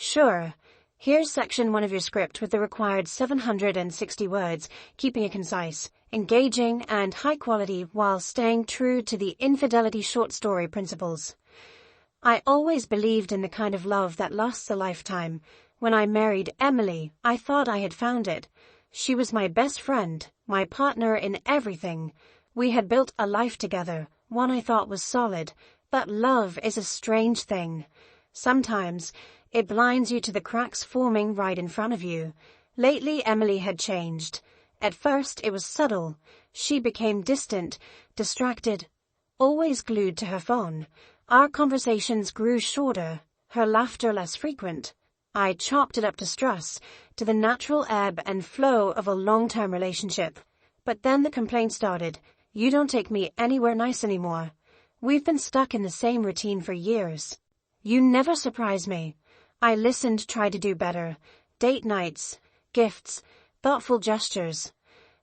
Sure. Here's section 1 of your script with the required 760 words, keeping it concise, engaging, and high quality while staying true to the infidelity short story principles. I always believed in the kind of love that lasts a lifetime. When I married Emily, I thought I had found it. She was my best friend, my partner in everything. We had built a life together, one I thought was solid, but love is a strange thing. Sometimes, it blinds you to the cracks forming right in front of you. Lately, Emily had changed. At first, it was subtle. She became distant, distracted, always glued to her phone. Our conversations grew shorter, her laughter less frequent. I chopped it up to stress, to the natural ebb and flow of a long-term relationship. But then the complaint started. You don't take me anywhere nice anymore. We've been stuck in the same routine for years. You never surprise me. I listened, tried to do better. Date nights, gifts, thoughtful gestures.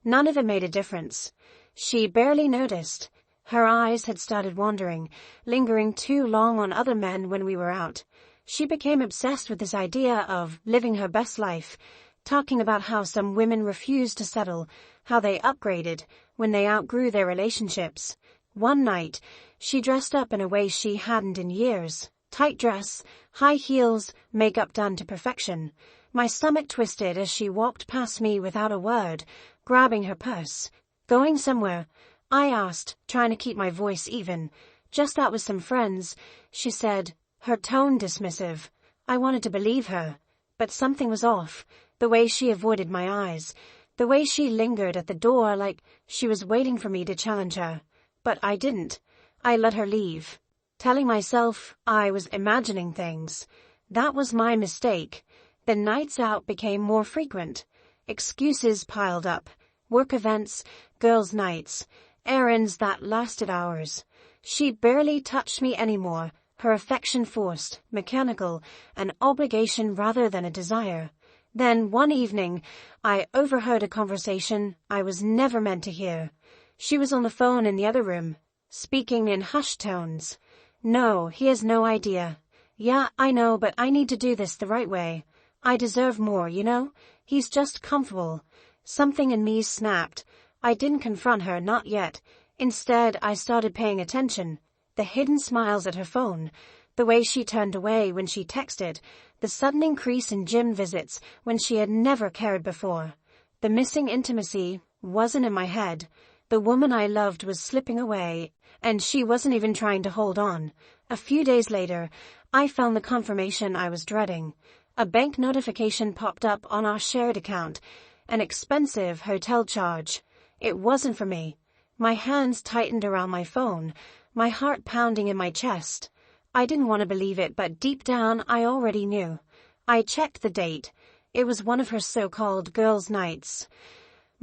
None of it made a difference. She barely noticed. Her eyes had started wandering, lingering too long on other men when we were out. She became obsessed with this idea of living her best life, talking about how some women refused to settle, how they upgraded when they outgrew their relationships. One night, she dressed up in a way she hadn't in years. Tight dress, high heels, makeup done to perfection. My stomach twisted as she walked past me without a word, grabbing her purse. Going somewhere? I asked, trying to keep my voice even. Just out with some friends, she said, her tone dismissive. I wanted to believe her, but something was off. The way she avoided my eyes, the way she lingered at the door like she was waiting for me to challenge her. But I didn't. I let her leave, telling myself I was imagining things. That was my mistake. The nights out became more frequent. Excuses piled up. Work events, girls' nights, errands that lasted hours. She barely touched me anymore, her affection forced, mechanical, an obligation rather than a desire. Then, one evening, I overheard a conversation I was never meant to hear. She was on the phone in the other room, speaking in hushed tones. No, he has no idea. Yeah, I know, but I need to do this the right way. I deserve more, you know? He's just comfortable. Something in me snapped. I didn't confront her, not yet. Instead, I started paying attention. The hidden smiles at her phone, the way she turned away when she texted, the sudden increase in gym visits when she had never cared before. The missing intimacy wasn't in my head. The woman I loved was slipping away, and she wasn't even trying to hold on. A few days later, I found the confirmation I was dreading. A bank notification popped up on our shared account, an expensive hotel charge. It wasn't for me. My hands tightened around my phone, my heart pounding in my chest. I didn't want to believe it, but deep down I already knew. I checked the date. It was one of her so-called girls' nights.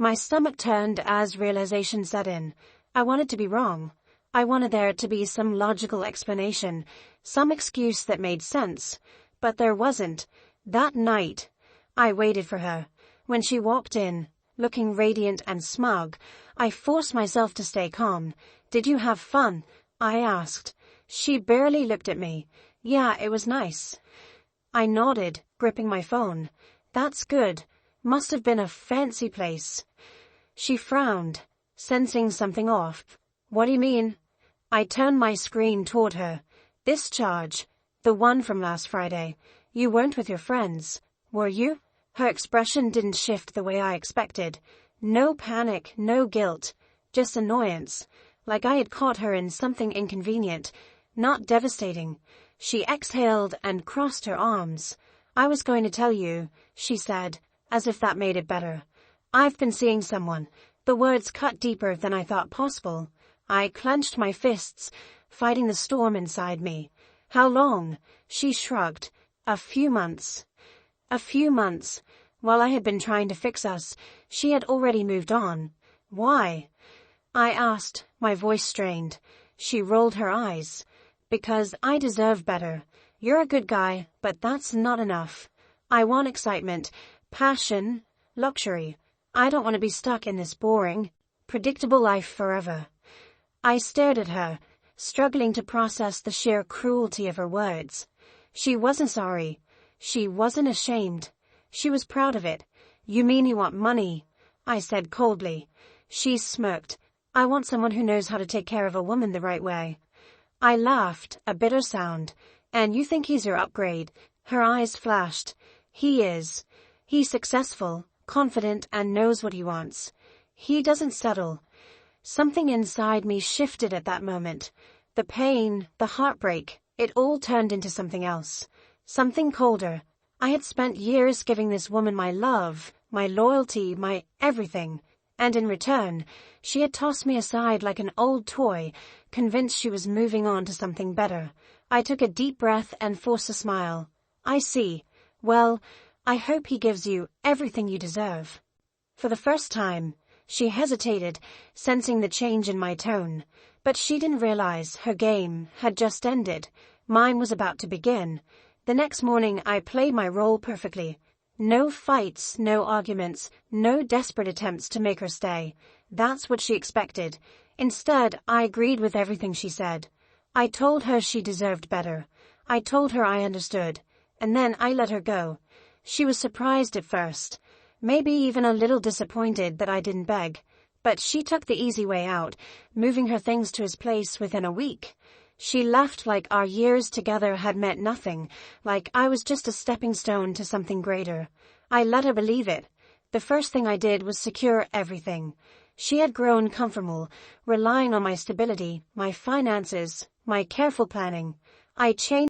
My stomach turned as realization set in. I wanted to be wrong. I wanted there to be some logical explanation, some excuse that made sense. But there wasn't. That night, I waited for her. When she walked in, looking radiant and smug, I forced myself to stay calm. Did you have fun? I asked. She barely looked at me. Yeah, it was nice. I nodded, gripping my phone. That's good. Must have been a fancy place. She frowned, sensing something off. What do you mean? I turned my screen toward her. This charge, the one from last Friday. You weren't with your friends, were you? Her expression didn't shift the way I expected. No panic, no guilt, just annoyance, like I had caught her in something inconvenient, not devastating. She exhaled and crossed her arms. I was going to tell you, she said, as if that made it better. I've been seeing someone. The words cut deeper than I thought possible. I clenched my fists, fighting the storm inside me. How long? She shrugged. A few months. A few months. While I had been trying to fix us, she had already moved on. Why? I asked, my voice strained. She rolled her eyes. Because I deserve better. You're a good guy, but that's not enough. I want excitement, passion, luxury. I don't want to be stuck in this boring, predictable life forever. I stared at her, struggling to process the sheer cruelty of her words. She wasn't sorry. She wasn't ashamed. She was proud of it. "You mean you want money?" I said coldly. She smirked. "I want someone who knows how to take care of a woman the right way." I laughed, a bitter sound. "And you think he's your upgrade?" Her eyes flashed. "He is. He's successful, confident, and knows what he wants. He doesn't settle." Something inside me shifted at that moment. The pain, the heartbreak, it all turned into something else. Something colder. I had spent years giving this woman my love, my loyalty, my everything. And in return, she had tossed me aside like an old toy, convinced she was moving on to something better. I took a deep breath and forced a smile. "I see. Well, I hope he gives you everything you deserve." For the first time, she hesitated, sensing the change in my tone. But she didn't realize her game had just ended. Mine was about to begin. The next morning, I played my role perfectly. No fights, no arguments, no desperate attempts to make her stay. That's what she expected. Instead, I agreed with everything she said. I told her she deserved better. I told her I understood. And then I let her go. She was surprised at first, maybe even a little disappointed that I didn't beg. But she took the easy way out, moving her things to his place within a week. She left like our years together had meant nothing, like I was just a stepping stone to something greater. I let her believe it. The first thing I did was secure everything. She had grown comfortable, relying on my stability, my finances, my careful planning. I changed